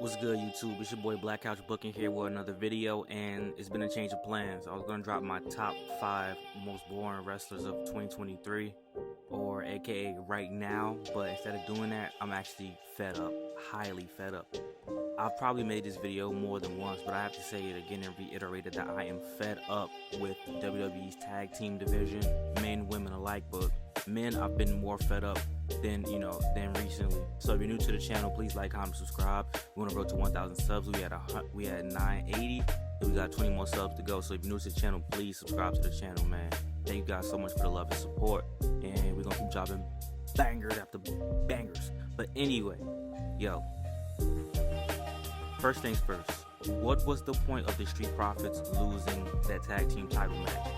What's good, YouTube? It's your boy Black Couch Booking here with another video, and it's been a change of plans. I was gonna drop my top 5 most boring wrestlers of 2023, or AKA right now, but instead of doing that, I'm actually fed up, highly fed up. I've probably made this video more than once, but I have to say it again and reiterate it that I am fed up with WWE's tag team division, men, women alike, but men, I've been more fed up than recently. So if you're new to the channel, please like, comment, subscribe. We want to grow to 1,000 subs. We had 980, and we got 20 more subs to go. So if you're new to the channel, please subscribe to the channel, man. Thank you guys so much for the love and support, and we're gonna keep dropping bangers after bangers. But anyway, yo, first things first, what was the point of the Street Profits losing that tag team title match?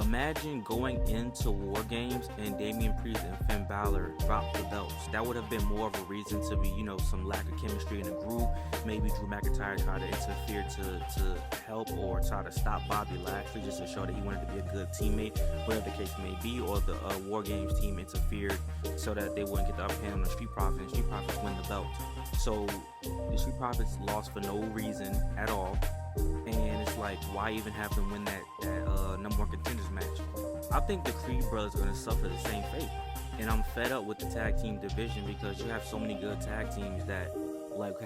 Imagine going into War Games and Damian Priest and Finn Balor dropped the belts. That would have been more of a reason to be, some lack of chemistry in the group. Maybe Drew McIntyre tried to interfere to help or try to stop Bobby Lashley just to show that he wanted to be a good teammate, whatever the case may be, or the War Games team interfered so that they wouldn't get the upper hand on the Street Profits, and Street Profits win the belt. So the Street Profits lost for no reason at all. And it's like, why even have them win that number one contenders match? I think the Creed brothers are going to suffer the same fate. And I'm fed up with the tag team division because you have so many good tag teams that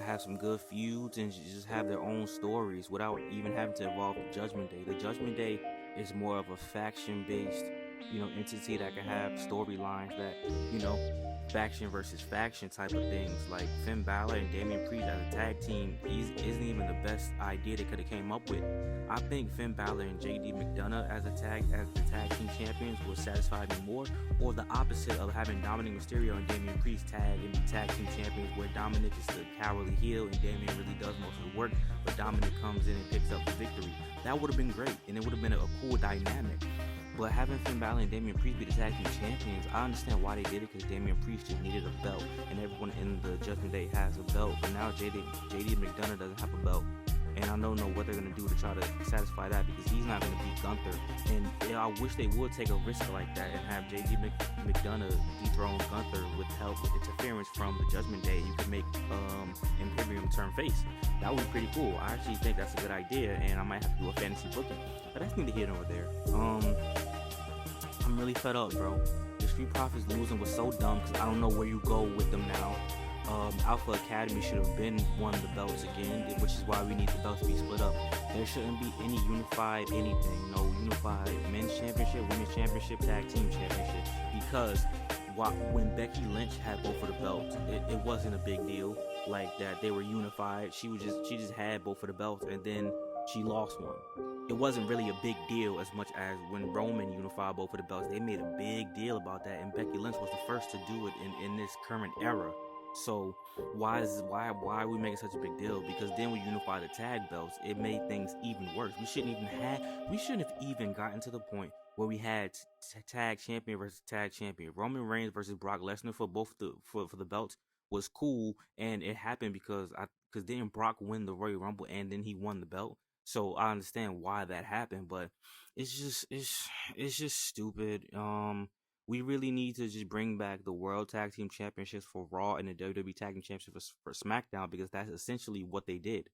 have some good feuds and just have their own stories without even having to involve the Judgment Day. The Judgment Day is more of a faction-based, entity that can have storylines that, faction versus faction type of things. Like Finn Balor and Damian Priest as a tag team isn't even the best idea they could have came up with. I think Finn Balor and JD McDonough as the tag team champions would satisfy me more, or the opposite of having Dominic Mysterio and Damian Priest tag and be tag team champions, where Dominic is the cowardly heel and Damian really does most of the work, but Dominic comes in and picks up the victory. That would have been great, and it would have been a cool dynamic. But having Finn Balor and Damian Priest be the tag team champions, I understand why they did it, because Damian Priest just needed a belt, and everyone in the Judgment Day has a belt. But now JD McDonough doesn't have a belt, and I don't know what they're gonna do to try to satisfy that, because he's not gonna beat Gunther. And I wish they would take a risk like that and have JD McDonough dethrone Gunther with help with interference from the Judgment Day. You can make Imperium turn face. That would be pretty cool. I actually think that's a good idea, and I might have to do a fantasy booking. But that's neither here nor there. I'm really fed up, bro. The Street Profits losing was so dumb because I don't know where you go with them now. Alpha Academy should have been won the belts again, which is why we need the belts to be split up. There shouldn't be any unified anything. No unified men's championship, women's championship, tag team championship. Because when Becky Lynch had both of the belts, it wasn't a big deal like that. They were unified. She just had both of the belts, and then she lost one. It wasn't really a big deal as much as when Roman unified both of the belts. They made a big deal about that, and Becky Lynch was the first to do it in this current era. So why are we making such a big deal? Because then we unify the tag belts. It made things even worse. We shouldn't have even gotten to the point where we had tag champion versus tag champion. Roman Reigns versus Brock Lesnar for both for the belts was cool, and it happened because then Brock won the Royal Rumble and then he won the belt. So I understand why that happened, but it's just stupid. We really need to just bring back the World Tag Team Championships for Raw and the WWE Tag Team Championship for SmackDown, because that's essentially what they did.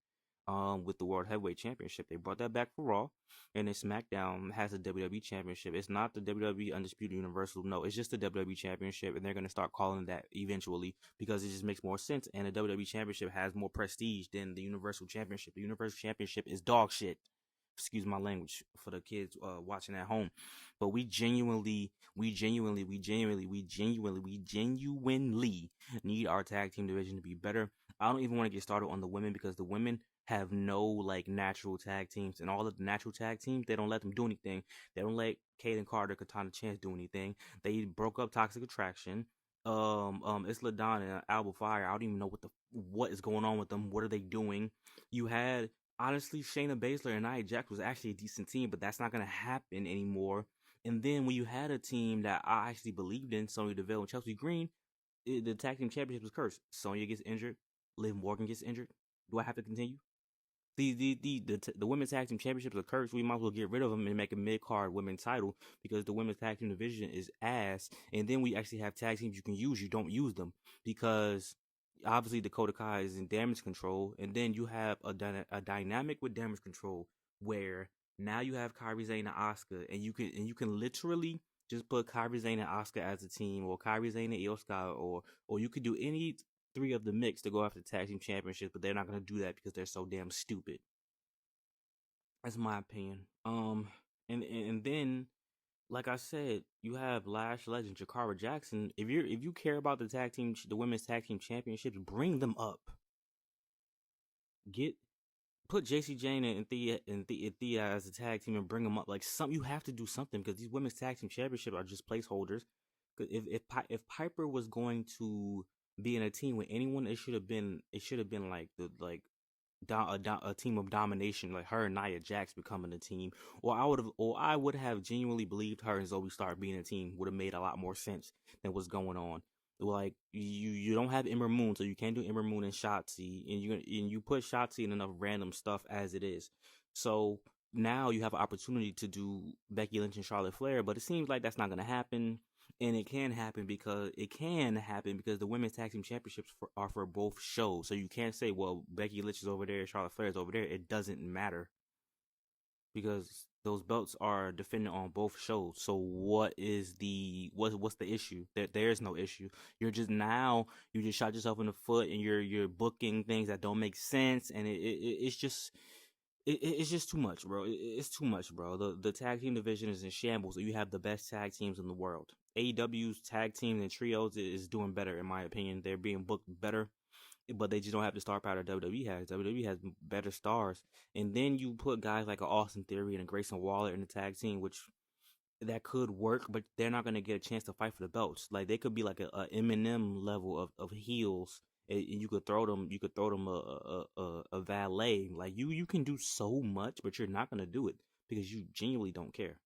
With the World Heavyweight Championship, they brought that back for Raw, and then SmackDown has the WWE Championship. It's not the WWE Undisputed Universal, no, it's just the WWE Championship, and they're gonna start calling that eventually because it just makes more sense. And the WWE Championship has more prestige than the Universal Championship. The Universal Championship is dog shit. Excuse my language for the kids watching at home, but we genuinely need our tag team division to be better. I don't even want to get started on the women, because the women have no natural tag teams, and all of the natural tag teams, they don't let them do anything. They don't let Kaden Carter, Katana Chance do anything. They broke up Toxic Attraction. It's LaDonna and Alba Fire. I don't even know what is going on with them. What are they doing? You had, honestly, Shayna Baszler and Nia Jax was actually a decent team, but that's not going to happen anymore. And then when you had a team that I actually believed in, Sonya Deville and Chelsea Green, the tag team championship was cursed. Sonya gets injured. Liv Morgan gets injured. Do I have to continue? The women's tag team championships are cursed. We might as well get rid of them and make a mid-card women's title, because the women's tag team division is ass. And then we actually have tag teams you can use. You don't use them because obviously Dakota Kai is in damage control, and then you have a dynamic with damage control where now you have Kairi Sane and Asuka, and you can literally just put Kairi Sane and Asuka as a team, or Kairi Sane and Io Sky, or you could do any three of the mix to go after the tag team championships, but they're not gonna do that because they're so damn stupid. That's my opinion. And then like I said, you have Lash Legend, Jakara Jackson. If you care about the women's tag team championships, bring them up. Get Put JC Jane and Thea as a tag team and bring them up. Like you have to do something because these women's tag team championships are just placeholders. Because if Piper was going to be in a team with anyone, it should have been like a team of domination, like her and Nia Jax becoming a team, or I would have genuinely believed her and Zoe Stark being a team would have made a lot more sense than what's going on. Like you don't have Ember Moon, so you can't do Ember Moon and Shotzi, and you put Shotzi in enough random stuff as it is. So now you have an opportunity to do Becky Lynch and Charlotte Flair, but it seems like that's not going to happen. And it can happen because the women's tag team championships are for both shows. So you can't say, well, Becky Lynch is over there, Charlotte Flair is over there. It doesn't matter because those belts are defended on both shows. So what's the issue? There is no issue. You just shot yourself in the foot, and you're booking things that don't make sense, and it's just too much, bro. It's too much, bro. The tag team division is in shambles. You have the best tag teams in the world. AEW's tag teams and trios is doing better, in my opinion. They're being booked better, but they just don't have the star power WWE has. WWE has better stars. And then you put guys like Austin Theory and a Grayson Waller in the tag team, which that could work, but they're not gonna get a chance to fight for the belts. Like they could be like a Eminem level of heels, and you could throw them a valet. Like you can do so much, but you're not gonna do it because you genuinely don't care.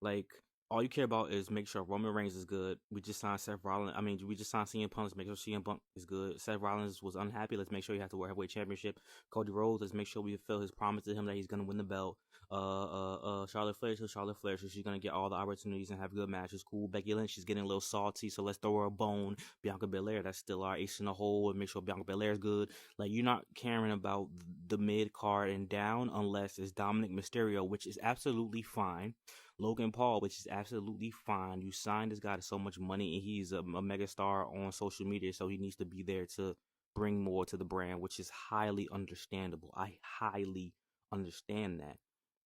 Like all you care about is make sure Roman Reigns is good. We just signed Seth Rollins. I mean, we just signed CM Punk. Let's make sure CM Punk is good. Seth Rollins was unhappy. Let's make sure he has to wear heavyweight championship. Cody Rhodes. Let's make sure we fulfill his promise to him that he's gonna win the belt. Charlotte Flair. So Charlotte Flair. So she's gonna get all the opportunities and have good matches. Cool. Becky Lynch. She's getting a little salty. So let's throw her a bone. Bianca Belair. That's still our ace in the hole. And make sure Bianca Belair is good. Like you're not caring about the mid card and down unless it's Dominic Mysterio, which is absolutely fine. Logan Paul, which is absolutely fine. You signed this guy to so much money, and he's a mega star on social media, so he needs to be there to bring more to the brand, which is highly understandable. I highly understand that.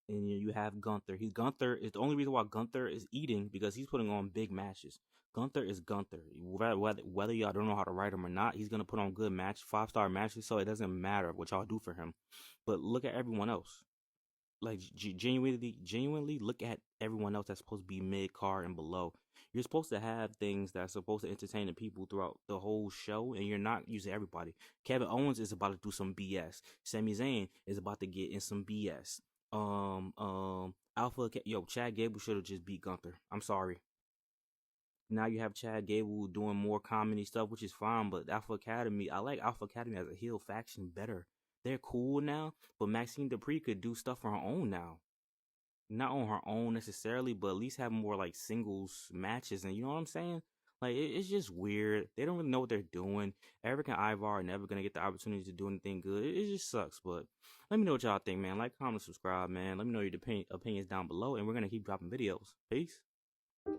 And you have Gunther. Gunther is the only reason why Gunther is eating because he's putting on big matches. Gunther is Gunther. Whether y'all don't know how to write him or not, he's gonna put on good match, 5-star matches. So it doesn't matter what y'all do for him. But look at everyone else. Like genuinely look at everyone else that's supposed to be mid card and below. You're supposed to have things that's supposed to entertain the people throughout the whole show, and you're not using everybody. Kevin Owens is about to do some BS. Sami Zayn is about to get in some BS. Chad Gable should have just beat Gunther. I'm sorry. Now you have Chad Gable doing more comedy stuff, which is fine. But Alpha Academy, I like Alpha Academy as a heel faction better. They're cool now, but Maxine Dupree could do stuff on her own now. Not on her own necessarily, but at least have more like singles matches. And you know what I'm saying? Like it's just weird. They don't really know what they're doing. Eric and Ivar are never gonna get the opportunity to do anything good. It just sucks. But let me know what y'all think, man. Like, comment, subscribe, man. Let me know your opinions down below, and we're gonna keep dropping videos. Peace.